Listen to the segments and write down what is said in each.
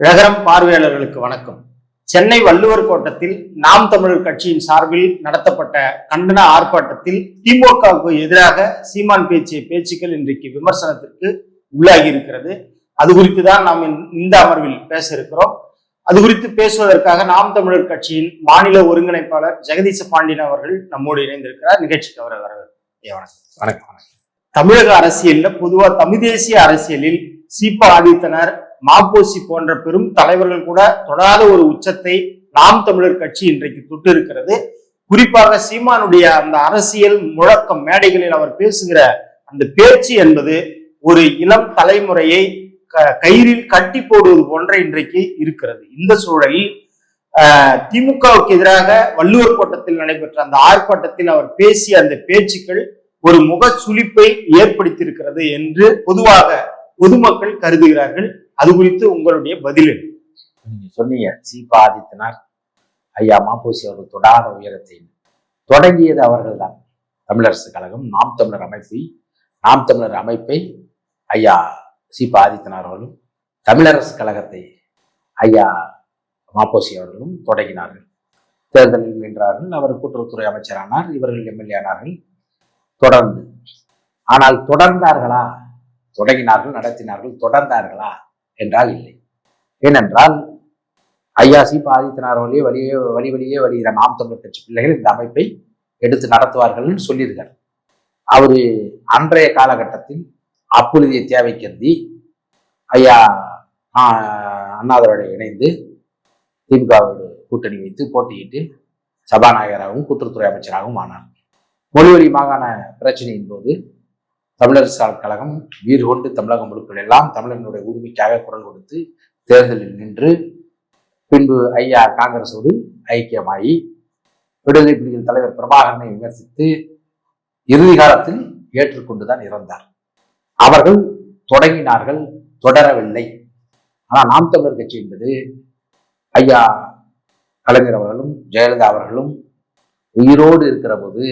நகரம் பார்வையாளர்களுக்கு வணக்கம். சென்னை வள்ளுவர் கோட்டத்தில் நாம் தமிழர் கட்சியின் சார்பில் நடத்தப்பட்ட கண்டன ஆர்ப்பாட்டத்தில் திமுகவுக்கு எதிராக சீமான் பேச்சிய பேச்சுக்கள் இன்றைக்கு விமர்சனத்திற்கு உள்ளாகி இருக்கிறது. அது குறித்து தான் நாம் இந்த அமர்வில் பேச இருக்கிறோம். அது குறித்து பேசுவதற்காக நாம் தமிழர் கட்சியின் மாநில ஒருங்கிணைப்பாளர் ஜெகதீச பாண்டியன் அவர்கள் நம்மோடு இணைந்திருக்கிறார். நிகழ்ச்சிக்கு அவரை வரவேற்கிறேன். வணக்கம். தமிழக அரசியல்ல பொதுவா தமிழ் தேசிய அரசியலில் சீபா ஆதித்தனார், மாப்போசி போன்ற பெரும் தலைவர்கள் கூட தொடாத ஒரு உச்சத்தை நாம் தமிழர் கட்சி இன்றைக்கு தொட்டு இருக்கிறது. குறிப்பாக சீமானுடைய அந்த அரசியல் முழக்கம், மேடைகளில் அவர் பேசுகிற அந்த பேச்சு என்பது ஒரு இளம் தலைமுறையை கயிறில் கட்டி போடுவது போன்ற இன்றைக்கு இருக்கிறது. இந்த சூழலில் திமுகவுக்கு எதிராக வள்ளுவர் கோட்டத்தில் நடைபெற்ற அந்த ஆர்ப்பாட்டத்தில் அவர் பேசிய அந்த பேச்சுக்கள் ஒரு முக சுளிப்பை ஏற்படுத்தியிருக்கிறது என்று பொதுவாக பொதுமக்கள் கருதுகிறார்கள். அது குறித்து உங்களுடைய பதில்? நீங்க சொன்னீங்க, சீபா ஆதித்தனார், ஐயா மாப்போசி அவர்கள் தொடாத உயரத்தை தொடங்கியது அவர்கள் தான். தமிழரசு கழகம், நாம் தமிழர் அமைப்பை ஐயா சீபா ஆதித்தனார் அவர்களும், தமிழரசு கழகத்தை ஐயா மாப்போசி அவர்களும் தொடங்கினார்கள். தேர்தலில் வென்றார்கள். அவர் கூட்டுறவுத்துறை அமைச்சரானார், இவர்கள் எம்எல்ஏ ஆனார்கள். தொடர்ந்து ஆனால் தொடர்ந்தார்களா? தொடங்கினார்கள், நடத்தினார்கள். தொடர்ந்தார்களா என்றால் இல்லை. ஏனென்றால் ஐயா சீபா ஆதித்தனார் வழியே வருகிற நாம் தமிழர் கட்சி பிள்ளைகள் இந்த அமைப்பை எடுத்து நடத்துவார்கள் சொல்லியிருக்கார். அவரு அன்றைய காலகட்டத்தில் அப்பொழுதைய தேவை கருதி ஐயா அண்ணாதரோட இணைந்து திமுகவோடு கூட்டணி வைத்து போட்டியிட்டு சபாநாயகராகவும் கூட்டுறவுத்துறை அமைச்சராகவும் ஆனார். மொழிவழி மாகாண பிரச்சனையின் போது தமிழரசு கழகம் வீறு கொண்டு தமிழகம் முழுக்கள் எல்லாம் தமிழர்களுடைய உரிமைக்காக குரல் கொடுத்து தேர்தலில் நின்று பின்பு ஐயா காங்கிரஸோடு ஐக்கியமாகி விடுதலை புலிகள் தலைவர் பிரபாகரனை விமர்சித்து இறுதி காலத்தில் ஏற்றுக்கொண்டுதான் இறந்தார். அவர்கள் தொடங்கினார்கள், தொடரவில்லை. ஆனால் நாம் தமிழர் கட்சி என்பது ஐயா கலைஞர் அவர்களும் ஜெயலலிதா அவர்களும் உயிரோடு இருக்கிற போது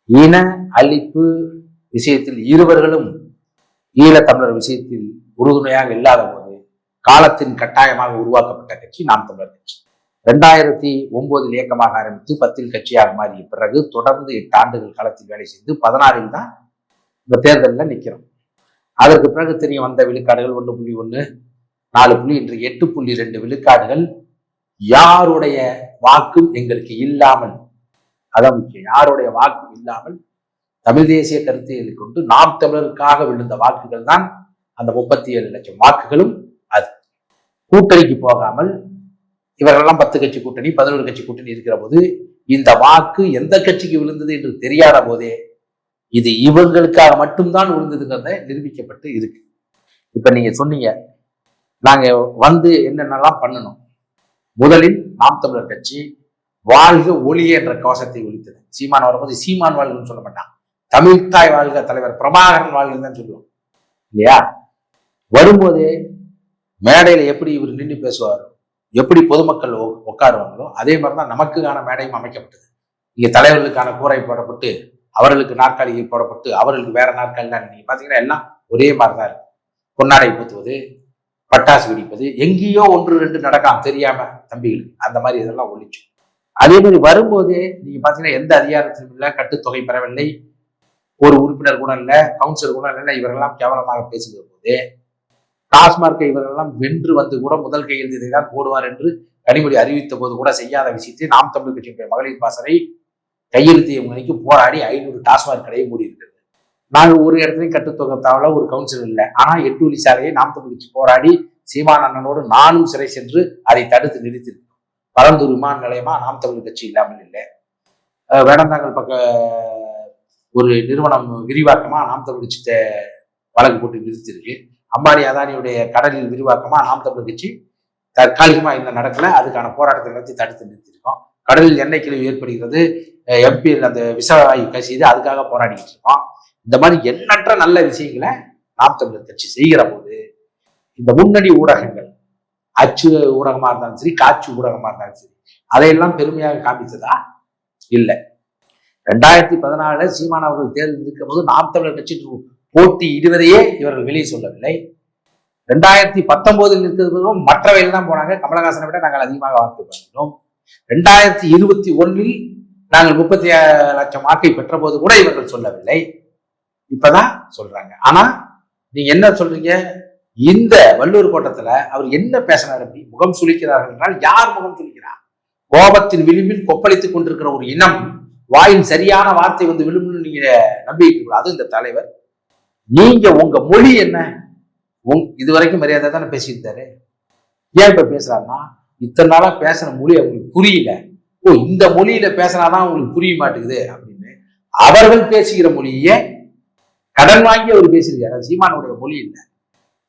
இன அழிப்பு விஷயத்தில் இருவர்களும் ஈழத்தமிழர் விஷயத்தில் உறுதுணையாக இல்லாத போது காலத்தின் கட்டாயமாக உருவாக்கப்பட்ட கட்சி நாம் தமிழர் கட்சி. 2009 இயக்கமாக ஆரம்பித்து 10 கட்சியாக மாறிய பிறகு தொடர்ந்து 8 ஆண்டுகள் காலத்தில் வேலை செய்து 16 தான் இந்த தேர்தலில் நிற்கிறோம். அதற்கு பிறகு தெரிய வந்த விழுக்காடுகள் 1.1, 4 இன்று 8.2 விழுக்காடுகள். யாருடைய வாக்கும் எங்களுக்கு இல்லாமல், அதான் முக்கியம், யாருடைய வாக்கும் இல்லாமல் தமிழ் தேசிய கருத்தியலை கொண்டு நாம் தமிழருக்காக விழுந்த வாக்குகள் தான் அந்த 37 லட்சம் வாக்குகளும். அது கூட்டணிக்கு போகாமல் இவரெல்லாம் 10 கட்சி கூட்டணி 11 கட்சி கூட்டணி இருக்கிற போது இந்த வாக்கு எந்த கட்சிக்கு விழுந்தது என்று தெரியாத போதே இது இவங்களுக்காக மட்டும்தான் விழுந்ததுங்கிறத நிரூபிக்கப்பட்டு இருக்கு. இப்ப நீங்க சொன்னீங்க நாங்க வந்து என்னென்னலாம் பண்ணணும். முதலில் நாம் தமிழர் கட்சி வாழ்க ஒளியே என்ற கோஷத்தை ஒலித்தது. சீமான் வரும்போது சீமான் வாழ்கன்னு சொல்ல மாட்டான், தமிழ்தாய் வாழ்க, தலைவர் பிரபாகரன் வாழ்கன்னு தான் சொல்லுவோம் இல்லையா? வரும்போதே மேடையில எப்படி இவர் நின்று பேசுவார், எப்படி பொதுமக்கள் உட்காருவாங்களோ அதே மாதிரிதான் நமக்குக்கான மேடையும் அமைக்கப்பட்டது. இங்க தலைவர்களுக்கான கூரை போடப்பட்டு, அவர்களுக்கு நாற்காலிகள் போடப்பட்டு, அவர்களுக்கு வேற நாற்காலிலாம் நீங்க பாத்தீங்கன்னா எல்லாம் ஒரே மாதிரிதான் இருக்கு. பொன்னாடை ஊத்துவது, பட்டாசு வெடிப்பது, எங்கேயோ 1-2 நடக்காம தெரியாம தம்பிகளுக்கு, அந்த மாதிரி இதெல்லாம் ஒழிச்சு. அதே மாதிரி வரும்போதே நீங்க பாத்தீங்கன்னா எந்த அதிகாரத்திலும் இல்லை, கட்டுத்தொகை பெறவில்லை, ஒரு உறுப்பினர் கூட இல்லை, கவுன்சிலர் கூட இல்லை. இவர்களெல்லாம் கேவலமாக பேசுகிற போதே டாஸ்மார்க்கை இவர்களெல்லாம் வென்று வந்து கூட முதல் கையெழுத்தை தான் போடுவார் என்று கனிமொழி அறிவித்த போது கூட செய்யாத விஷயத்தை நாம் தமிழர் கட்சியினுடைய மகளிர் பாசறை கையெழுத்திய மணிக்கு போராடி 500 டாஸ்மார்க் கடையை மூடி இருக்கிறது. நாங்கள் ஒரு இடத்துலையும் கட்டுத்தொகை தவிர ஒரு கவுன்சிலர் இல்லை. ஆனா 8 வழி சாலையை நாம் தமிழர் கட்சி போராடி சீமான் அண்ணனோடு நானும் சிறை சென்று அதை தடுத்து நிறுத்திருக்கோம். பரந்தூர் விமான நிலையமா நாம் தமிழர் கட்சி இல்லாமல் இல்லை. வேடந்தாங்கல் பக்க ஒரு நிறுவனம் விரிவாக்கமா நாம் தமிழ் கட்சி வழக்கு போட்டு நிறுத்திருக்கு. அம்பானி அதானியுடைய கடலில் விரிவாக்கமா நாம் தமிழர் கட்சி தற்காலிகமா இன்னும் நடக்கல, அதுக்கான போராட்டத்தை நடத்தி தடுத்து நிறுத்திருக்கோம். கடலில் எண்ணெய் கிழிவு ஏற்படுகிறது, எம்பி அந்த விசவாயு கசியுது, அதுக்காக போராடிக்கிட்டு இருக்கோம். இந்த மாதிரி எண்ணற்ற நல்ல விஷயங்களை நாம் தமிழர் கட்சி செய்கிற போது இந்த முன்னணி ஊடகங்கள், அச்சு ஊடகமா இருந்தாலும் சரி, காட்சி ஊடகமா இருந்தாலும் சரி, அதையெல்லாம் பெருமையாக காமித்ததா இல்லை. 2014 சீமான் அவர்கள் தேர்தல் இருக்கிற போது நாம் தமிழர் கட்சி போட்டி இடுவதையே இவர்கள் வெளியே சொல்லவில்லை. 2019 இருக்கிறது மற்றவையில் தான் போனாங்க. கமலஹாசனை விட நாங்கள் அதிகமாக வாக்கு பெற்றோம். 2021 நாங்கள் 37 லட்சம் வாக்கை பெற்ற போது கூட இவர்கள் சொல்லவில்லை. இப்பதான் சொல்றாங்க. ஆனா நீங்க என்ன சொல்றீங்க? இந்த வள்ளுவர் கோட்டத்துல அவர் என்ன பேசினார்? அப்படி முகம் சுளிக்கிறார்கள் என்றால் யார் முகம் சுளிக்கிறார்? கோபத்தின் விளிம்பில் கொப்பளித்துக் கொண்டிருக்கிற ஒரு இனம் வாயின் சரியான வார்த்தை வந்து விளிம்புன்னு நீங்க நம்பிக்கை கூடாது. இந்த தலைவர், நீங்க உங்க மொழி என்ன? இதுவரைக்கும் மரியாதை தானே பேசியிருந்தாரு. ஏன் இப்ப பேசுறாருன்னா, இத்தனை நாளா பேசுற மொழி அவங்களுக்கு புரியல. இந்த மொழியில பேசினாதான் அவங்களுக்கு புரிய மாட்டேங்குது அப்படின்னு அவர்கள் பேசுகிற மொழியே கடன் வாங்கி அவர் பேசியிருக்காரு. அது சீமானுடைய மொழி இல்லை.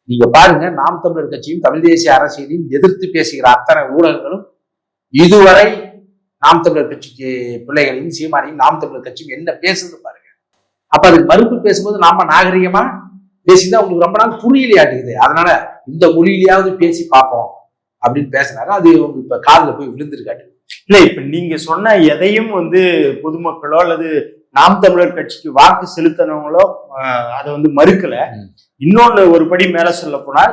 நீங்க பாருங்க, நாம் தமிழர் கட்சியும் தமிழ் தேசிய அரசியலையும் எதிர்த்து பேசுகிற அத்தனை ஊடகங்களும் இதுவரை நாம் தமிழர் கட்சிக்கு பிள்ளைகளையும் சீமானையும் நாம் தமிழர் கட்சியும் என்ன பேசுது பாருங்க. அப்ப அதுக்கு மறுப்பு பேசும்போது நாம நாகரிகமா பேசிதான் உங்களுக்கு ரொம்ப நாள் புரியலையாட்டுக்குது. அதனால இந்த மொழியிலேயாவது பேசி பார்ப்போம் அப்படின்னு பேசினாரு. அது இப்ப காதுல போய் விழுந்திருக்காட்டு. இல்ல, இப்ப நீங்க சொன்ன எதையும் வந்து பொதுமக்களோ அல்லது நாம் தமிழர் கட்சிக்கு வாக்கு செலுத்தினவங்களோ அதை வந்து மறுக்கல. இன்னொன்னு ஒரு படி மேல சொல்ல போனால்,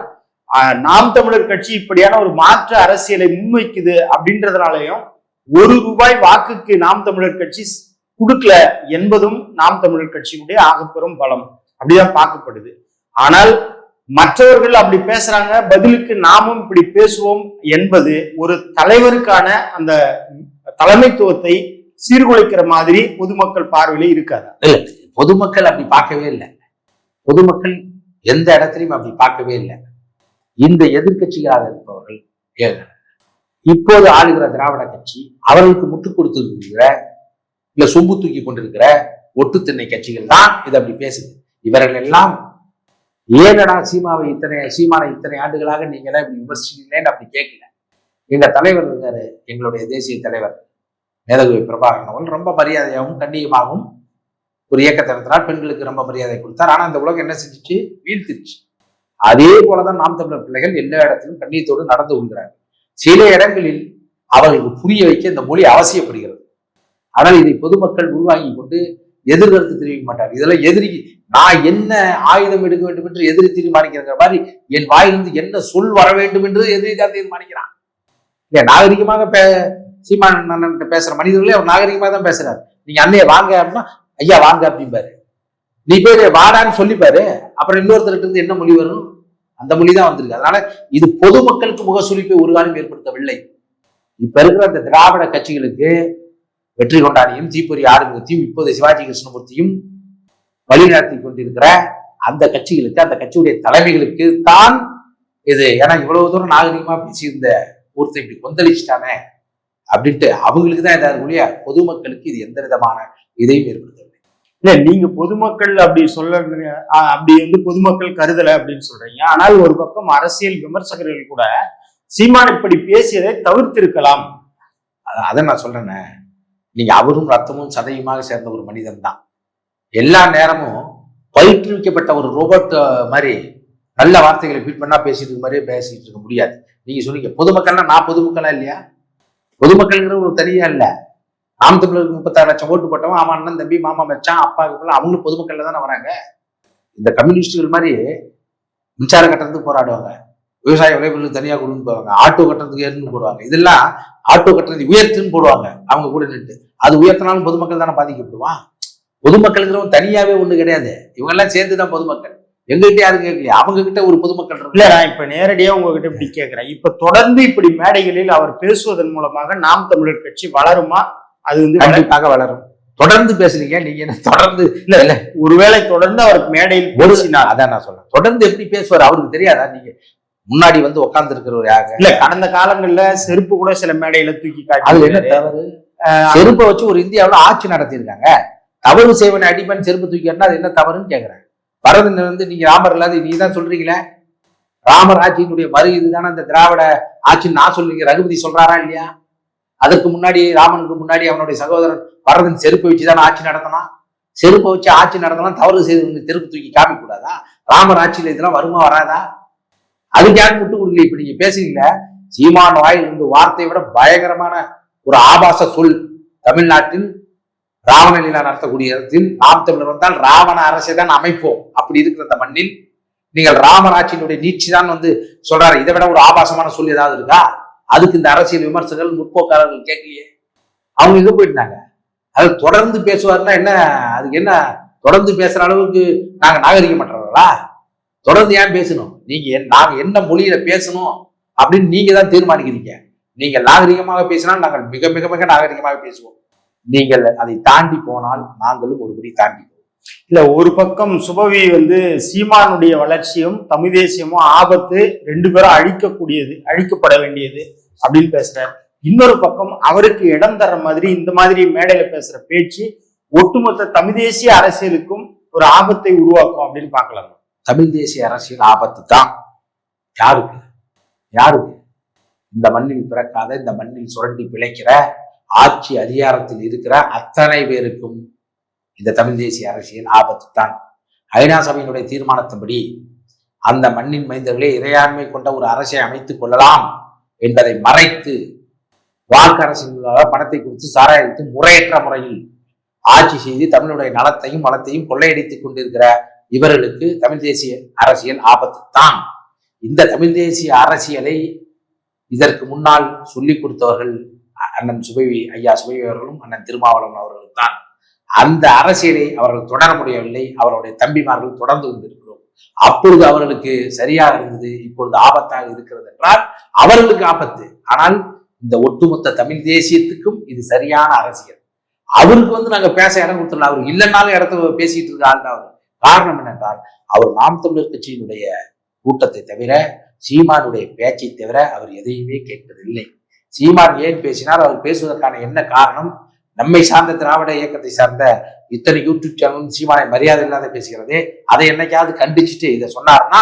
நாம் தமிழர் கட்சி இப்படியான ஒரு மாற்று அரசியலை முன்வைக்குது அப்படின்றதுனாலையும் ₹1 வாக்குக்கு நாம் தமிழர் கட்சி கொடுக்கல என்பதும் நாம் தமிழர் கட்சியினுடைய ஆகப்பெரும் பலம் அப்படிதான் பார்க்கப்படுது. ஆனால் மற்றவர்கள் அப்படி பேசுறாங்க, பதிலுக்கு நாமும் இப்படி பேசுவோம் என்பது ஒரு தலைவருக்கான அந்த தலைமைத்துவத்தை சீர்குலைக்கிற மாதிரி பொதுமக்கள் பார்வையில இருக்காதா? இல்ல, பொதுமக்கள் அப்படி பார்க்கவே இல்லை. பொதுமக்கள் எந்த இடத்துலையும் அப்படி பார்க்கவே இல்லை. இந்த எதிர்கட்சிகளாக இருப்பவர்கள், இப்போது ஆளுகிற திராவிட கட்சி, அவர்களுக்கு முட்டுக் கொடுத்திருக்கிற இல்ல சொம்பு தூக்கி கொண்டிருக்கிற ஒட்டு திண்ணை கட்சிகள் தான் இதை அப்படி பேசுது. இவர்கள் எல்லாம் ஏனடா சீமானை இத்தனை ஆண்டுகளாக நீங்க எல்லாம் இப்படி விமர்சிக்கிறீங்களேன்னு அப்படி கேட்கல. எங்க தலைவர் இருக்காரு, எங்களுடைய தேசிய தலைவர் மேதகுவி பிரபாகரன் அவர்கள் ரொம்ப மரியாதையாகவும் கண்ணியமாகவும் ஒரு இயக்கத்தை நடத்தினார். பெண்களுக்கு ரொம்ப மரியாதை கொடுத்தார். ஆனா இந்த உலகம் என்ன செஞ்சுச்சு? வீழ்த்திருச்சு. அதே போலதான் நாம் தமிழர் பிள்ளைகள் எல்லா இடத்திலும் கண்ணியத்தோடு நடந்து கொள்கிறார்கள். சில இடங்களில் அவர்களுக்கு புரிய வைக்க இந்த மொழி அவசியப்படுகிறது. ஆனால் இதை பொதுமக்கள் உள்வாங்கி கொண்டு எதிர்கருத்து தெரிவிக்க மாட்டார். இதெல்லாம் எதிரி, நான் என்ன ஆயுதம் எடுக்க வேண்டும் என்று எதிரி தீர்மானிக்கிற மாதிரி என் வாயிலிருந்து என்ன சொல் வர வேண்டும் என்று எதிரி தான் தீர்மானிக்கிறான். இல்ல, நாகரிகமாக சீமான் பேசுற மனிதர்களே அவர் நாகரிகமாக தான் பேசுறாரு. நீங்க அண்ணைய வாங்க அப்படின்னா ஐயா வாங்க அப்படிம்பாரு. நீ பேரு வாடான்னு சொல்லிப்பாரு. அப்புறம் இன்னொருத்தருக்கு இருந்து என்ன மொழி வரும்? அந்த மொழி தான் வந்திருக்கு. அதனால இது பொதுமக்களுக்கு முகசுளிப்பை ஒரு காலம் ஏற்படுத்தவில்லை. இப்ப இருக்கிற அந்த திராவிட கட்சிகளுக்கு வெற்றி கொண்டாடியும் தீப்பொறி ஆறுமுகத்தையும் இப்போது சிவாஜி கிருஷ்ணமூர்த்தியும் வழிநடத்தி கொண்டிருக்கிற அந்த கட்சிகளுக்கு, அந்த கட்சியுடைய தலைமைகளுக்கு தான் இது. ஏன்னா இவ்வளவு தூரம் நாகரிகமா பேசி இந்த ஒருத்தர் இப்படி கொந்தளிச்சுட்டானே அப்படின்ட்டு அவங்களுக்கு தான் ஏதாவது ஒழியா பொதுமக்களுக்கு இது எந்த விதமான இதையும் ஏற்படுத்தவில்லை. இல்ல, நீங்க பொதுமக்கள் அப்படி அப்படி வந்து பொதுமக்கள் கருதலை அப்படின்னு சொல்றீங்க. ஆனால் ஒரு பக்கம் அரசியல் விமர்சகர்கள் கூட சீமான் இப்படி பேசியதை தவிர்த்திருக்கலாம். அதை நான் சொல்றேன்னு, நீங்க அவரும் ரத்தமும் சதையுமாக சேர்ந்த ஒரு மனிதன் தான். எல்லா நேரமும் பயிற்றுவிக்கப்பட்ட ஒரு ரோபோட் மாதிரி நல்ல வார்த்தைகளை ஃபீட் பண்ணா பேசிட்டு இருக்க மாதிரியே பேசிட்டு இருக்க முடியாது. நீங்க சொன்னீங்க பொதுமக்கள்னா, நான் பொதுமக்களா இல்லையா? பொதுமக்கள்ங்கிற ஒரு தனியா இல்ல. நாம் தமிழருக்கு 36 லட்சம் ஓட்டு போட்டவன் அவன் அண்ணன் தம்பி மாமா மச்சான் அப்பாவுக்கு அவங்களும் பொதுமக்கள்ல தானே வராங்க. இந்த கம்யூனிஸ்டுகள் மாதிரி மின்சார கட்டணத்துக்கு போராடுவாங்க, விவசாய விளைபொருள் தனியா கொடுன்னு போவாங்க, ஆட்டோ கட்டணத்துக்கு ஏறுன்னு போடுவாங்க. இதெல்லாம் ஆட்டோ கட்டணத்தை உயர்த்துன்னு போடுவாங்க அவங்க கூட நின்று. அது உயர்த்தினாலும் பொதுமக்கள் தானே பாதிக்கப்படுவான். பொதுமக்களுங்கிறவங்க தனியாவே ஒண்ணு கிடையாது. இவங்க எல்லாம் சேர்ந்துதான் பொதுமக்கள். எங்ககிட்ட யாரும் கேட்கலையா? அவங்க கிட்ட ஒரு பொதுமக்கள் இல்ல. நான் இப்ப நேரடியா உங்ககிட்ட இப்படி கேட்கிறேன். இப்ப தொடர்ந்து இப்படி மேடைகளில் அவர் பேசுவதன் மூலமாக நாம் தமிழர் கட்சி வளருமா? அது வந்து கண்டிப்பாக வளரும். தொடர்ந்து பேசுறீங்க நீங்க என்ன? தொடர்ந்து இல்ல ஒருவேளை தொடர்ந்து அவர் மேடையில் பேசினார், அதான் நான் சொல்றேன். தொடர்ந்து எப்படி பேசுவார் அவருக்கு தெரியாதா? நீங்க முன்னாடி வந்து உட்கார்ந்து இருக்கிறவர் யாரு? இல்ல, கடந்த காலங்கள்ல செருப்பு கூட சில மேடையில தூக்கி காட்டி, அது என்ன தவறு? செருப்பை வச்சு ஒரு இந்தியாவில் ஆட்சி நடத்தியிருக்காங்க. தவறு செய்வனை அடிப்பன் செருப்பு தூக்கினா அது என்ன தவறுன்னு கேட்கிறேன். பரதன் வந்து நீங்க ராமர் இல்லாத நீ தான் சொல்றீங்களே, ராமர் ஆட்சியினுடைய மறு இதுதானே இந்த திராவிட ஆட்சின்னு நான் சொல்றீங்க. ரகுபதி சொல்றாரா இல்லையா? அதற்கு முன்னாடி ராமனுக்கு முன்னாடி அவனுடைய சகோதரன் பரதன் செருப்பை வச்சுதானே ஆட்சி நடத்தலாம். செருப்பை வச்சு ஆட்சி நடத்தலாம். தவறு செய்து செருப்பு தூக்கி காமிக்க கூடாதா? ராமர் ஆட்சியில இதெல்லாம் வருமா வராதா? அதுக்கு யாரும் முட்டு கொடுக்கல. இப்ப நீங்க பேசுறீங்கள, சீமான் வாயில் இருந்து வார்த்தையை விட பயங்கரமான ஒரு ஆபாச சொல். தமிழ்நாட்டில் ராவண லீலா நடத்தக்கூடிய இடத்தில் நாம் தமிழர் வந்தால் ராவண அரசை தான் அமைப்போம். அப்படி இருக்கிற அந்த மண்ணில் நீங்கள் ராமராட்சியினுடைய நீட்சி தான் சொல்றாரு. இதை விட ஒரு ஆபாசமான சொல் ஏதாவது இருக்கா? அதுக்கு இந்த அரசியல் விமர்சகர்கள் முற்போக்காளர்கள் கேட்கலையே. அவங்க எங்க போயிருந்தாங்க? அது தொடர்ந்து பேசுவாருன்னா என்ன? அதுக்கு என்ன தொடர்ந்து பேசுற அளவுக்கு நாங்க நாகரிகமற்றவர்களா? தொடர்ந்து ஏன் பேசணும்? நாங்க என்ன மொழியில பேசணும் அப்படின்னு நீங்க தான் தீர்மானிக்கிறீங்க. நீங்கள் நாகரிகமாக பேசினால் நாங்கள் மிக மிக மிக நாகரிகமாக பேசுவோம். நீங்கள் அதை தாண்டி போனால் நாங்களும் ஒருபடி தாண்டி போவோம். இல்ல, ஒரு பக்கம் சுபவி சீமானுடைய வளர்ச்சியும் தமிழ் தேசியமும் ஆபத்து, ரெண்டு பேரும் அழிக்கப்பட வேண்டியது அப்படின்னு பேசுறாரு. இன்னொரு பக்கம் அவருக்கு இடம் தர்ற மாதிரி இந்த மாதிரி மேடையில பேசுற பேச்சு ஒட்டுமொத்த தமிழ் தேசிய அரசியலுக்கும் ஒரு ஆபத்தை உருவாக்கும் அப்படின்னு பார்க்கலாம். தமிழ் தேசிய அரசியல் ஆபத்து தான். யாருக்கு? இந்த மண்ணில் பிறக்காத, இந்த மண்ணில் சுரண்டி பிழைக்கிற, ஆட்சி அதிகாரத்தில் இருக்கிற அத்தனை பேருக்கும் இந்த தமிழ் தேசிய அரசியல் ஆபத்து தான். ஐநா சபையினுடைய தீர்மானத்தின்படி அந்த மண்ணின் மைந்தர்களே இறையாண்மை கொண்ட ஒரு அரசை அமைத்துக் கொள்ளலாம் என்பதை மறைத்து வாக்கு அரசியலாக பணத்தை கொடுத்து சாராயத்து முறையற்ற முறையில் ஆட்சி செய்து தமிழுடைய நலத்தையும் வளத்தையும் கொள்ளையடித்துக் கொண்டிருக்கிற இவர்களுக்கு தமிழ் தேசிய அரசியல் ஆபத்து தான். இந்த தமிழ் தேசிய அரசியலை இதற்கு முன்னால் சொல்லிக் கொடுத்தவர்கள் அண்ணன் ஐயா சுபவி அவர்களும் அண்ணன் திருமாவளவன் அவர்களும் தான். அந்த அரசியலை அவர்கள் தொடர முடியவில்லை. அவருடைய தம்பிமார்கள் தொடர்ந்து கொண்டிருக்கிறோம். அப்பொழுது அவர்களுக்கு சரியாக இருந்தது, இப்பொழுது ஆபத்தாக இருக்கிறது என்றால் அவர்களுக்கு ஆபத்து. ஆனால் இந்த ஒட்டுமொத்த தமிழ் தேசியத்துக்கும் இது சரியான அரசியல். அவருக்கு நாங்க பேச இடம் கொடுத்துடலாம். அவர் இல்லைன்னாலும் இடத்த பேசிட்டு இருக்க ஆள் தான். காரணம் என்னென்றால் அவர் நாம் தமிழர் கட்சியினுடைய கூட்டத்தை தவிர, சீமானுடைய பேச்சை தவிர அவர் எதையுமே கேட்பதில்லை. சீமான் ஏன் பேசினார்? அவர் பேசுவதற்கான என்ன காரணம்? நம்மை சார்ந்த திராவிட இயக்கத்தை சார்ந்த இத்தனை யூடியூப் சேனலும் சீமானை மரியாதை இல்லாத பேசுகிறதே, அதை என்னைக்காவது கண்டிச்சுட்டு இதை சொன்னார்னா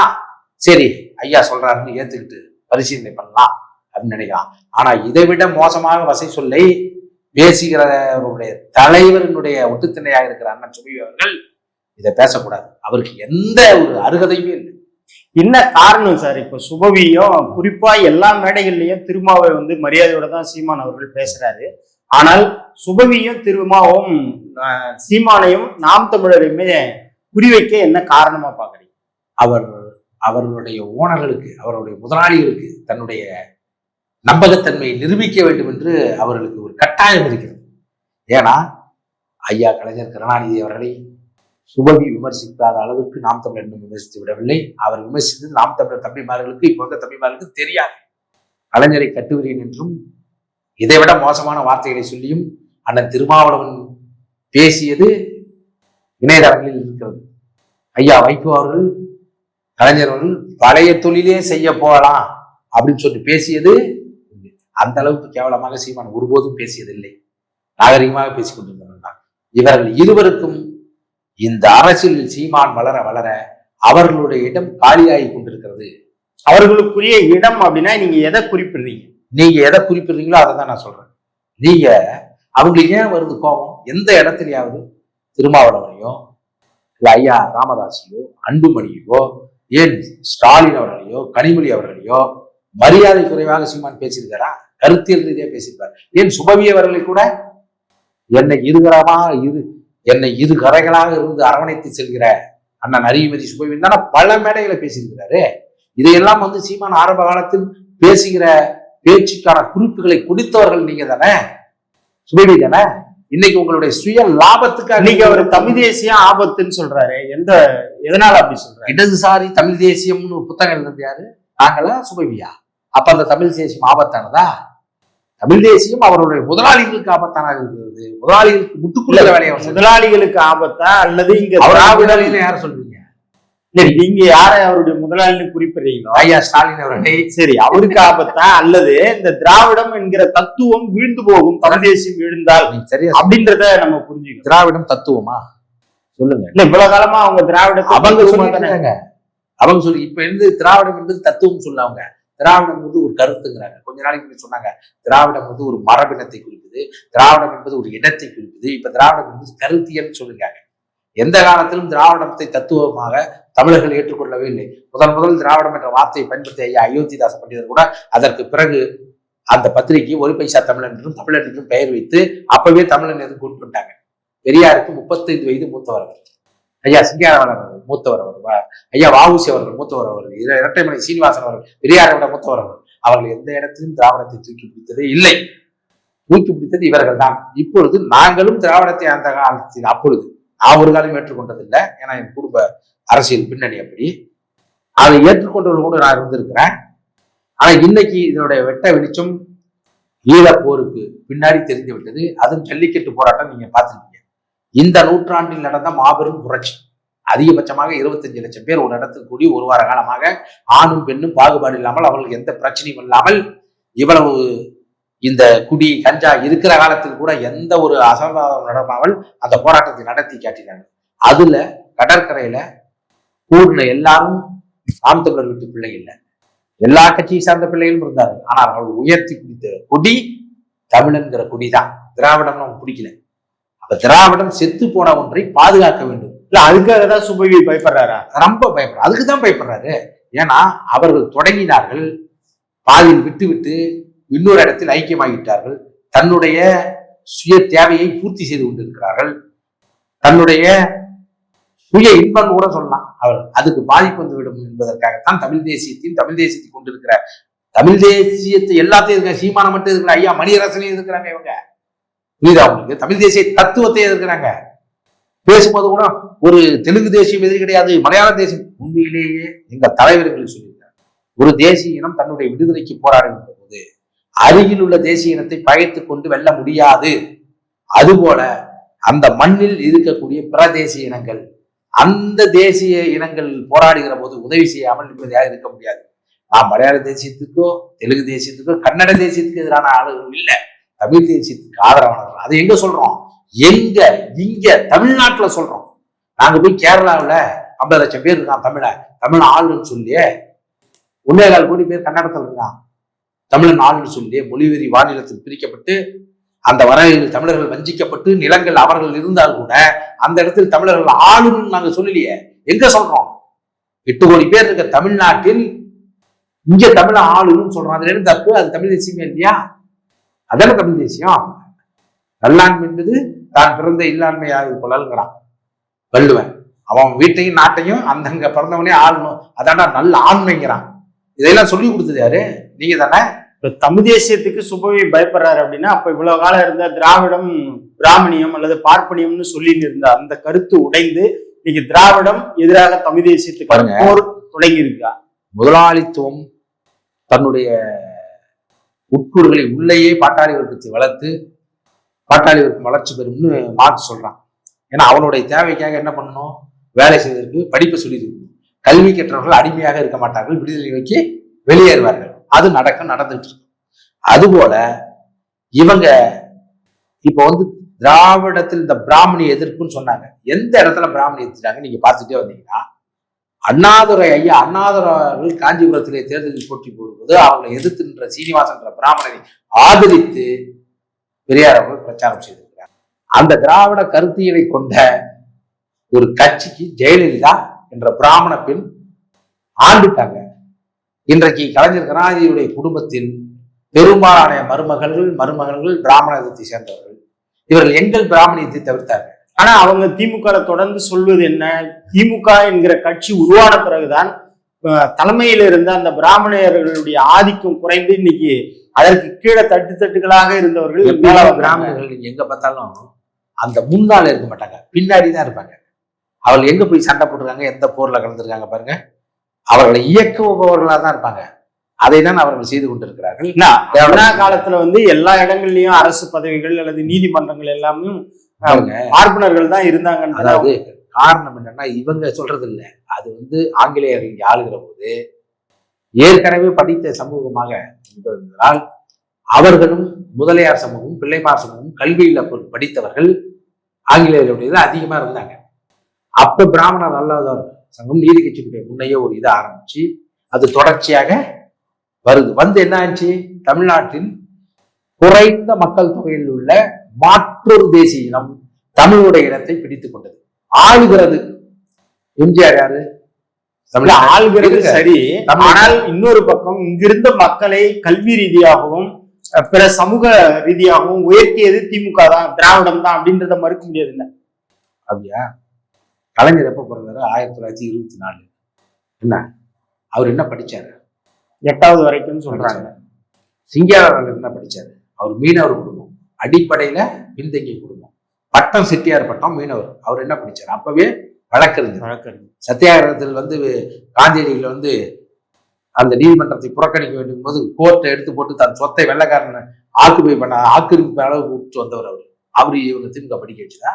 சரி ஐயா சொல்றாருன்னு ஏத்துக்கிட்டு பரிசீலனை பண்ணலாம் அப்படின்னு நினைக்கலாம். ஆனா இதை விட மோசமாக வசை சொல்லை பேசுகிறவருடைய தலைவரினுடைய ஒட்டுத்திணையாக இருக்கிற அண்ணன் சுபவி அவர்கள் இதை பேசக்கூடாது. அவருக்கு எந்த ஒரு அருகதையுமே இல்லை. என்ன காரணம் சார்? இப்ப சுபவியும் குறிப்பா எல்லா மேடைகள்லயும் திருமாவை மரியாதையோட தான் சீமான் அவர்கள் பேசுறாரு. ஆனால் சுபவியும் திருமாவும் சீமானையும் நாம் தமிழரையுமே குறிவைக்க என்ன காரணமா பாக்குறீங்க? அவர்களுடைய ஓனர்களுக்கு, அவருடைய முதலாளிகளுக்கு தன்னுடைய நம்பகத்தன்மையை நிரூபிக்க வேண்டும் என்று அவர்களுக்கு ஒரு கட்டாயம் இருக்கிறது. ஏன்னா ஐயா கலைஞர் கருணாநிதி அவர்களை சுபவி விமர்சிக்காத அளவுக்கு நாம் தமிழர் இன்னும் விமர்சித்து விடவில்லை. அவர் விமர்சித்தது நாம் தமிழர் தம்பிமார்களுக்கு, இப்போ வந்த தம்பிமார்களுக்கு தெரியாது. கலைஞரை கட்டுகிறேன் என்றும் இதைவிட மோசமான வார்த்தைகளை சொல்லியும் அண்ணன் திருமாவளவன் பேசியது இணையதளங்களில் இருக்கிறது. ஐயா வைகோ அவர்கள், கலைஞர் அவர்கள் பழைய தொழிலே செய்ய போகலாம் அப்படின்னு சொல்லி பேசியது அந்த அளவுக்கு கேவலமாக சீமான் ஒருபோதும் பேசியதில்லை. நாகரிகமாக பேசிக் கொண்டிருந்தார். இவர்கள் இருவருக்கும் இந்த அரசியலில் சீமான் வளர வளர அவர்களுடைய இடம் காலியாகி கொண்டிருக்கிறது. அவர்களுக்குரிய இடம் அப்படின்னா நீங்க எதை குறிப்பிடுறீங்க? நீங்க எதை குறிப்பிடுறீங்களோ அதை தான் நான் சொல்றேன். நீங்க அவங்களுக்கு ஏன் வருது கோபம்? எந்த இடத்துலயாவது திருமாவளவனையோ இல்ல ஐயா ராமதாஸையோ அன்புமணியோ ஏன் ஸ்டாலின் அவர்களையோ கனிமொழி அவர்களையோ மரியாதை குறைவாக சீமான் பேசியிருக்காரா? கருத்தியல் ரீதியாக பேசியிருக்காரு. ஏன் சுபவி அவர்களை கூட என்னை இரு கரைகளாக இருந்து அரவணைத்து செல்கிற அண்ணன் அறிவுமதி சுபவி தானே பல மேடைகளை பேசியிருக்கிறாரு. இதையெல்லாம் சீமான் ஆரம்ப காலத்தில் பேசுகிற பேச்சுக்கான குறிப்புகளை கொடுத்தவர்கள் நீங்க தானே, சுபவி தானே. இன்னைக்கு உங்களுடைய சுய லாபத்துக்காக நீங்க அவர் தமிழ் தேசியம் ஆபத்துன்னு சொல்றாரு. எதனால அப்படி சொல்றாரு? இடதுசாரி தமிழ் தேசியம்னு புத்தகம் எழுதுறது யாரு? நாங்களா சுபவியா? அப்ப அந்த தமிழ் தேசியம் ஆபத்தானதா? தமிழ் தேசியம் அவருடைய முதலாளிகளுக்கு ஆபத்தானாக இருக்கிறது. முதலாளிகளுக்கு முட்டுக்குள்ள வேலையை முதலாளிகளுக்கு ஆபத்தா அல்லது இங்க திராவிடர்னு யார சொல்றீங்க? நீங்க யார அவருடைய முதலாளின்னு குறிப்பிடுறீங்களோ ஐயா ஸ்டாலின் அவர்களை. சரி, அவருக்கு ஆபத்தா அல்லது இந்த திராவிடம் என்கிற தத்துவம் வீழ்ந்து போகும், தமிழ் தேசியம் விழுந்தால் சரியா அப்படின்றத நம்ம புரிஞ்சுக்கணும். திராவிடம் தத்துவமா சொல்லுங்க. இல்ல இவ்வளவு காலமா அவங்க திராவிடத்தை அவங்க சொல்லி இப்ப இருந்து திராவிடம் என்பது தத்துவம் சொல்லாங்க. திராவிடம் ஒரு கருத்துங்கிறாங்க. கொஞ்ச நாளைக்கு சொன்னாங்க திராவிடம் ஒரு மரபினத்தை குறிக்குது, திராவிடம் என்பது ஒரு இடத்தை குறிக்குது. இப்ப திராவிடம் என்பது கருத்தியல் சொல்லுங்காங்க. எந்த காலத்திலும் திராவிடத்தை தத்துவமாக தமிழர்கள் ஏற்றுக்கொள்ளவே இல்லை. முதல் திராவிடம் என்ற வார்த்தையை பயன்படுத்திய ஐயா அயோத்திதாச பண்டிதர் கூட அதற்கு பிறகு அந்த பத்திரிகை ஒரு பைசா தமிழன் என்றும் தமிழன் என்றும் பெயர் வைத்து அப்பவே தமிழன் எதுவும் கொண்டு வந்துட்டாங்க. பெரியாருக்கு 35 வயது மூத்தவர்கள். ஐயா சிங்காரவன் அவர்கள் மூத்தவர் அவர், ஐயா வஉசி அவர்கள் மூத்தவர் அவர்கள், இரட்டைமலை சீனிவாசன் அவர்கள் பெரியாரை விட மூத்தவர் அவர்கள் எந்த இடத்திலும் திராவிடத்தை தூக்கி பிடித்ததே இல்லை. தூக்கி பிடித்தது இவர்கள் தான். இப்பொழுது நாங்களும் திராவிடத்தை அந்த காலத்தில் அப்பொழுது நான் ஒரு காலம் ஏற்றுக்கொண்டதில்லை. ஏன்னா என் குடும்ப அரசியல் பின்னணி அப்படி. அதை ஏற்றுக்கொண்டவர்களோடு நான் இருந்திருக்கிறேன். ஆனா இன்னைக்கு இதனுடைய வெட்ட வெளிச்சம் ஈழப்போருக்கு பின்னாடி தெரிந்து விட்டது. அதுவும் ஜல்லிக்கட்டு போராட்டம் நீங்க பார்த்துருப்பீங்க. இந்த நூற்றாண்டில் நடந்த மாபெரும் புரட்சி. அதிகபட்சமாக 25 லட்சம் பேர் ஒரு இடத்தில் கூடி ஒரு வார காலமாக ஆணும் பெண்ணும் பாகுபாடு இல்லாமல் அவர்களுக்கு எந்த பிரச்சனையும் இல்லாமல் இவ்வளவு இந்த குடி கஞ்சா இருக்கிற காலத்தில் கூட எந்த ஒரு அசம்பாதம் நடக்காமல் அந்த போராட்டத்தை நடத்தி காட்டினாங்க. அதுல கடற்கரையில கூடின எல்லாரும் நாம் தமிழர் வீட்டு பிள்ளை இல்லை, எல்லா கட்சியை சார்ந்த பிள்ளைகளும் இருந்தார்கள். ஆனால் அவர்கள் உயர்த்தி பிடித்த கொடி தமிழன்கிற கொடிதான். திராவிடம் நமக்கு பிடிக்கல. அப்ப திராவிடம் செத்து போன ஒன்றை பாதுகாக்க வேண்டும். இல்ல அதுக்காக தான் சுபவி பயப்படுறாரா? ரொம்ப பயப்படுற, அதுக்குதான் பயப்படுறாரு. ஏன்னா அவர்கள் தொடங்கினார்கள், பாதியில் விட்டு இன்னொரு இடத்தில் ஐக்கியமாகிவிட்டார்கள். தன்னுடைய சுய தேவையை பூர்த்தி செய்து கொண்டிருக்கிறார்கள். தன்னுடைய சுய இன்பம் கூட சொல்லலாம். அவர் அதுக்கு பாதிப்பு வந்துவிடும் என்பதற்காகத்தான் தமிழ் தேசியத்தை கொண்டிருக்கிற தமிழ் தேசியத்தை எல்லாத்தையும் இருக்கிற சீமானம் மட்டும் இருக்கிற ஐயா மணியரசனையும் இருக்கிறாங்க. இவங்க புரியுதா உங்களுக்கு? தமிழ் தேசிய தத்துவத்தை எதிர்க்கிறாங்க. பேசும்போது கூட ஒரு தெலுங்கு தேசியம் எதிரி கிடையாது, மலையாள தேசியம். உண்மையிலேயே எங்கள் தலைவர்கள் சொல்லியிருக்காங்க, ஒரு தேசிய இனம் தன்னுடைய விடுதலைக்கு போராடுகின்ற போது அருகில் உள்ள தேசிய இனத்தை பகைத்துக் கொண்டு வெல்ல முடியாது. அதுபோல அந்த மண்ணில் இருக்கக்கூடிய பிற தேசிய இனங்கள், அந்த தேசிய இனங்கள் போராடுகிற போது உதவி செய்யாமல் நிம்மதியாக இருக்க முடியாது. நாம் மலையாள தேசியத்துக்கோ தெலுங்கு தேசியத்துக்கோ கன்னட தேசியத்துக்கு எதிரான ஆளுகள் இல்லை, தமிழ் தேசியத்துக்கு ஆதரவானவர்கள். அது எங்க சொல்றோம்? எங்க இங்க தமிழ்நாட்டுல சொல்றோம். நாங்க போய் கேரளாவில் 50 லட்சம் பேர் இருக்கான் தமிழ் ஆளுன்னு சொல்லியே, 1.25 கோடி பேர் கன்னடத்தில் இருக்கான் தமிழன் ஆளுன்னு சொல்லி மொழிவெறி மாநிலத்தில் பிரிக்கப்பட்டு அந்த வரையில் தமிழர்கள் வஞ்சிக்கப்பட்டு நிலங்கள் அவர்கள் இருந்தால் கூட அந்த இடத்தில் தமிழர்கள் ஆளுன்னு நாங்க சொல்லலையே. எங்க சொல்றோம்? 8 கோடி பேர் இருக்க தமிழ்நாட்டில் இங்க தமிழ ஆளுன்னு சொல்றோம். அதுல இருந்து தப்பு. அது தமிழ் தேசியமே இல்லையா? அதான தமிழ் தேசியம். நல்லாண்மை என்பது தான் பிறந்த இல்லாண்மையாக கொள்ளல்கிறான் வள்ளுவன். அவன் வீட்டையும் நாட்டையும் அந்தங்க பிறந்தவனே ஆளணும், அதான்டா நல்ல ஆண்மைங்கிறான். இதெல்லாம் சொல்லி கொடுத்தது யாரு? நீங்க தானே. இப்ப தமிழ் தேசியத்துக்கு சுபவி பயப்படுறாரு அப்படின்னா, அப்ப இவ்வளவு காலம் இருந்த திராவிடம் பிராமணியம் அல்லது பார்ப்பனியம்னு சொல்லிட்டு இருந்த அந்த கருத்து உடைந்து இன்னைக்கு திராவிடம் எதிராக தமிழ் தேசியத்துக்கு போர் தொடங்கி இருக்கா? முதலாளித்துவம் தன்னுடைய உட்கூறுகளை உள்ளேயே பாட்டாளி வர்க்கத்தை வளர்த்து பாட்டாளி வர்க்கம் வளர்ச்சி பெறும்னு மார்க்ஸ் சொல்றான். ஏன்னா அவனுடைய தேவைக்காக என்ன பண்ணணும்? வேலை செய்வதற்கு படிப்பு சொல்லி இருக்கணும். கல்வி கற்றவர்கள் அடிமையாக இருக்க மாட்டார்கள், விடுதலை நோக்கி வெளியேறுவார்கள். அது நடந்துட்டு இருக்கு. அதுபோல இவங்க இப்ப திராவிடத்தில் இந்த பிராமணி எதிர்ப்புன்னு சொன்னாங்க. எந்த இடத்துல பிராமணி எதிர்த்தாங்க நீங்க பார்த்துட்டே வந்தீங்கன்னா, அண்ணாதுரை அவர்கள் காஞ்சிபுரத்திலே தேர்தலில் போட்டி போடும்போது அவங்களை எதிர்த்து நின்ற சீனிவாசன்ற பிராமணனை ஆதரித்து பெரியார் அவர்கள் பிரச்சாரம் செய்திருக்கிறார். அந்த திராவிட கருத்தியலை கொண்ட ஒரு கட்சிக்கு ஜெயலலிதா என்ற பிராமண பெண் ஆண்டுட்டாங்க. இன்றைக்கு கலைஞர் கருணாநிதியுடைய குடும்பத்தில் பெரும்பாலான மருமகள்கள் பிராமணத்தை சேர்ந்தவர்கள். இவர்கள் எங்கள் பிராமணியத்தை தவிர்த்தார்கள். ஆனா அவங்க திமுக தொடர்ந்து சொல்வது என்ன? திமுக என்கிற கட்சி உருவான பிறகுதான் தலைமையில் இருந்த அந்த பிராமணர்களுடைய ஆதிக்கம் குறைந்து இன்னைக்கு அதற்கு கீழே தட்டுகளாக இருந்தவர்கள் பிராமணர்கள் எங்க பார்த்தாலும் அந்த முன்னால இருக்க மாட்டாங்க, பின்னாடிதான் இருப்பாங்க. அவர்கள் எங்க போய் சண்டை போட்டுருக்காங்க, எந்த போர்ல கலந்துருக்காங்க பாருங்க. அவர்களை இயக்குபவர்களா தான் இருப்பாங்க. அதை தான் அவர்கள் செய்து கொண்டிருக்கிறார்கள். காலத்துல எல்லா இடங்கள்லயும் அரசு பதவிகள் அல்லது நீதிமன்றங்கள் எல்லாமே பார்ப்பனர்கள் தான் இருந்தாங்க. அதாவது காரணம் என்னன்னா, இவங்க சொல்றது இல்லை, அது ஆங்கிலேயர்கள் ஆளுகிற போது ஏற்கனவே படித்த சமூகமாக இருந்ததால் அவர்களும் முதலியார் சமூகமும் பிள்ளைமார் சமூகமும் கல்வியில படித்தவர்கள் ஆங்கிலேயர்களுடைய அதிகமா இருந்தாங்க. அப்ப பிராமணர் அல்லாதவர் சங்கம் நீதி கட்சியினுடைய முன்னையே ஒரு இதை ஆரம்பிச்சு அது தொடர்ச்சியாக வருது. என்ன ஆச்சு? தமிழ்நாட்டில் குறைந்த மக்கள் தொகையில் உள்ள மாற்றொரு தேசிய இனம் தமிழுடைய இடத்தை பிடித்துக் கொண்டது, ஆளுகிறது. எம்ஜிஆர் யாரு? தமிழ் ஆளுகிறது சரி. ஆனால் இன்னொரு பக்கம் இங்கிருந்த மக்களை கல்வி ரீதியாகவும் பிற சமூக ரீதியாகவும் உயர்த்தியது திமுக தான், திராவிடம் தான் அப்படின்றத மறுக்க முடியாது. இல்லை அப்படியா? கலைஞர் எப்ப பிறந்தாரு? 1924. என்ன அவர் என்ன படிச்சாரு? 8வது வரைக்கும் சொல்றாங்க. சிங்காரவர் என்ன படிச்சாரு? அவர் மீனவர் குடும்பம், அடிப்படையில பின்தங்கிய குடும்பம். பட்டம் செட்டியார் பட்டம், மீனவர். அவர் என்ன படிச்சாரு? அப்பவே வழக்கறிஞர். சத்தியாகிரகத்தில் காந்தியடிகள் அந்த நீதிமன்றத்தை புறக்கணிக்க வேண்டும் போது கோர்ட்டை எடுத்து போட்டு தன் சொத்தை வெள்ளைக்காரன் ஆக்கிரமிப்பு அளவுக்கு விட்டு வந்தவர் அவர். அவரு இவங்க திமுக படிக்க வச்சதா?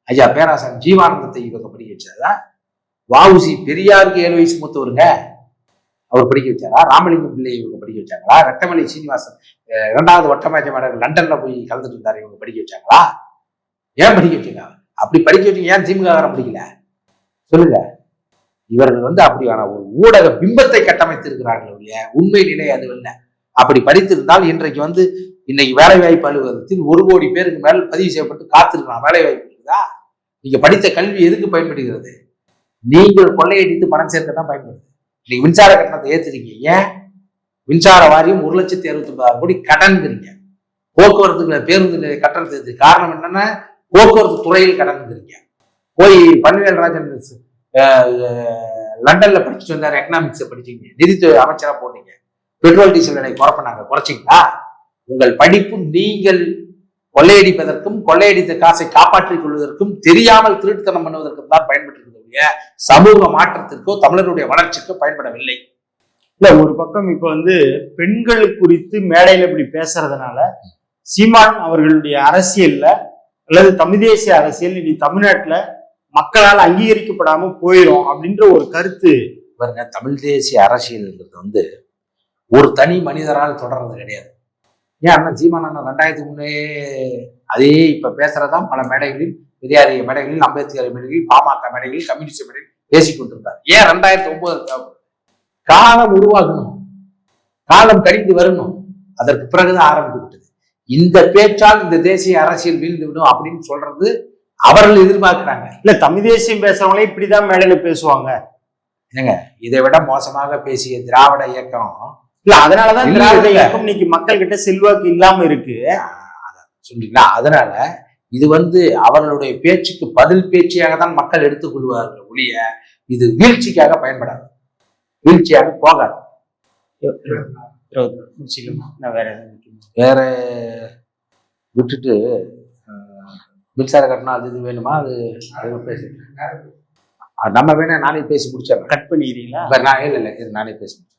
ஐயா பேராசன் ஜீவானந்தத்தை இவங்க படிக்க வச்சாரா? வஉசி பெரியாருக்கு 7 வயசு மூத்தவருங்க, அவர் படிக்க வச்சாரா? ராமலிங்கம் பிள்ளை இவங்க படிக்க வச்சாங்களா? ரெட்டமலை சீனிவாசன் 2வது வட்டமேஜ மேடர் லண்டன்ல போய் கலந்துட்டு இருந்தாரு, இவங்க படிக்க வச்சாங்களா? ஏன் படிக்க வச்சீங்க? அப்படி படிக்க வச்சீங்க, ஏன் திமுக வர முடியல சொல்லுங்க. இவர்கள் அப்படியான ஒரு ஊடக பிம்பத்தை கட்டமைத்து இருக்கிறார்கள். உண்மை நிலை அது இல்லை. அப்படி படித்திருந்தால் இன்றைக்கு இன்னைக்கு வேலை வாய்ப்பு அலுவலகத்தில் 1 கோடி பேருக்கு மேல் பதிவு செய்யப்பட்டு காத்திருக்கலாம். வேலை வாய்ப்பு இருக்குதா? நீங்க படித்த கல்வி எதுக்கு பயன்படுகிறது? நீங்கள் கொள்ளையடித்து பணம் சேர்க்க தான் பயன்படுது. நீங்க மின்சார கட்டணத்தை ஏத்துறீங்க. ஏன்? மின்சார வாரியம் 1,69,000 கோடி கடன்கிறீங்க. போக்குவரத்து பேருந்து கட்டணத்தை காரணம் என்னன்னா போக்குவரத்து துறையில் கடன்கிறீங்க. போய் பன்வேல்ராஜன் லண்டன்ல படிச்சுட்டு வந்தாரு, எக்கனாமிக்ஸ் படிச்சீங்க, நிதித்துறை அமைச்சரா போட்டீங்க, பெட்ரோல் டீசல் விலை குறைச்சிங்களா? உங்கள் படிப்பு நீங்கள் கொள்ளையடிப்பதற்கும் கொள்ளையடித்த காசை காப்பாற்றிக் கொள்வதற்கும் தெரியாமல் திருட்டுத்தனம் பண்ணுவதற்கும் தான் பயன்பட்டு சமூக மாற்றத்திற்கோ தமிழருடைய வளர்ச்சிக்கோ பயன்படவில்லை. இல்ல, ஒரு பக்கம் இப்ப பெண்கள் குறித்து மேடையில இப்படி பேசுறதுனால சீமான் அவர்களுடைய அரசியல்ல அல்லது தமிழ் தேசிய அரசியல் இனி தமிழ்நாட்டுல மக்களால் அங்கீகரிக்கப்படாம போயிடும் அப்படின்ற ஒரு கருத்து பாருங்க. தமிழ் தேசிய அரசியல்ன்றது ஒரு தனி மனிதரால் தொடர்றது கிடையாது. ஏன் அண்ணன் சீமான் அண்ணன் 2003 அதே இப்ப பேசுறதான் பல மேடைகளில், பெரியாரிய மேடைகளில், அம்பேத்கர் மேடைகளில், பாமக மேடைகளில், கம்யூனிஸ்ட் மேடைகளில் பேசிக்கொண்டிருந்தார். ஏன் 2009 காலம் உருவாகணும், காலம் கழிந்து வரணும், அதற்கு பிறகுதான் ஆரம்பித்து விட்டது. இந்த பேச்சால் இந்த தேசிய அரசியல் வீழ்ந்து விடும் அப்படின்னு சொல்றது அவர்கள் எதிர்பார்க்கிறாங்க. இல்ல, தமிழ் தேசியம் பேசுறவங்களே இப்படிதான் மேடையில பேசுவாங்க. ஏங்க, இதை விட மோசமாக பேசிய திராவிட இயக்கம் இல்ல, அதனாலதான் திராவிட இயக்கம் இன்னைக்கு மக்கள் கிட்ட செல்வாக்கு இல்லாம இருக்கு சொல்றீங்களா? அதனால இது அவர்களுடைய பேச்சுக்கு பதில் பேச்சியாக தான் மக்கள் எடுத்துக்கொள்வார்கள் ஒழிய இது வீழ்ச்சிக்காக பயன்படாது, வீழ்ச்சியாக போகாது. வேற விட்டுட்டு மின்சார கட்டணம் அது இது வேணுமா? அது பேசி நம்ம வேணா நானே பேசி முடிச்சேன். கட் பண்ணிக்கிறீங்களா? இல்லை, இது நானே பேசி முடிச்சேன்.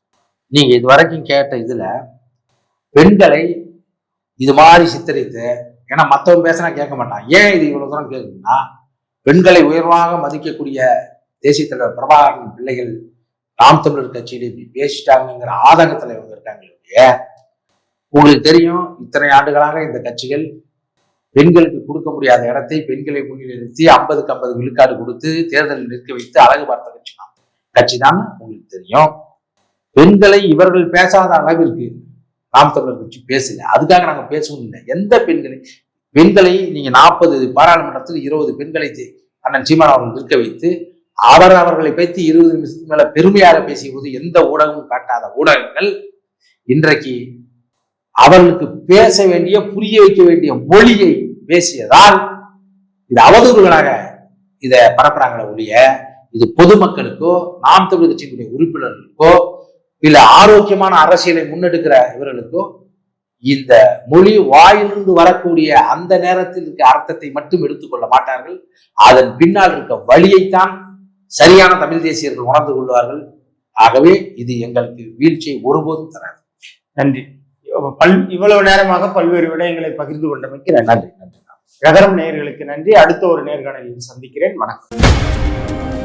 நீங்க இது வரைக்கும் கேட்ட இதுல பெண்களை இது மாதிரி சித்தரித்து, ஏன்னா மற்றவங்க பேசினா கேட்க மாட்டான். ஏன் இது இவ்வளவு தூரம் கேட்குதுன்னா, பெண்களை உயர்வாக மதிக்கக்கூடிய தேசிய தலைவர் பிரபாகரன் பிள்ளைகள் நாம் தமிழர் கட்சியில இப்படி பேசிட்டாங்கிற ஆதங்கத்துல இவங்க இருக்காங்க. உங்களுக்கு தெரியும், இத்தனை ஆண்டுகளாக இந்த கட்சிகள் பெண்களுக்கு கொடுக்க முடியாத இடத்தை பெண்களை முன்னிலை நிறுத்தி 50க்கு 50 விழுக்காடு கொடுத்து தேர்தலில் நிற்க வைத்து அழகு பார்த்த கட்சி தான் உங்களுக்கு தெரியும். பெண்களை இவர்கள் பேசாத அளவிற்கு நாம் தமிழர் கட்சி பேசல. அதுக்காக நாங்க பேசவும் இல்லை. எந்த பெண்களை நீங்க 40 பாராளுமன்றத்தில் 20 பெண்களை அண்ணன் சீமான் அவர்கள் நிற்க வைத்து அவர்களை பற்றி 20 நிமிஷத்துக்கு மேல பெருமையாக பேசிய போது எந்த ஊடகமும் காட்டாத ஊடகங்கள் இன்றைக்கு அவர்களுக்கு பேச வேண்டிய, புரிய வைக்க வேண்டிய மொழியை பேசியதால் இது அவதூறுகளாக இதை பரப்புறாங்களே ஒழிய இது பொதுமக்களுக்கோ நாம் தமிழ் கட்சியினுடைய உறுப்பினர்களுக்கோ இல்ல ஆரோக்கியமான அரசியலை முன்னெடுக்கிற இவர்களுக்கோ இந்த மொழி வாயிலிருந்து வரக்கூடிய அந்த நேரத்தில் இருக்க அர்த்தத்தை மட்டும் எடுத்துக்கொள்ள மாட்டார்கள். அதன் பின்னால் இருக்க வழியைத்தான் சரியான தமிழ் தேசியர்கள் உணர்ந்து கொள்வார்கள். ஆகவே இது எங்களுக்கு வீழ்ச்சியை ஒருபோதும் தராது. நன்றி. இவ்வளவு நேரமாக பல்வேறு விடயங்களை பகிர்ந்து கொண்டமைக்கு நன்றி. நகரம் நேயர்களுக்கு நன்றி. அடுத்த ஒரு நேர்காணலில் சந்திக்கிறேன். வணக்கம்.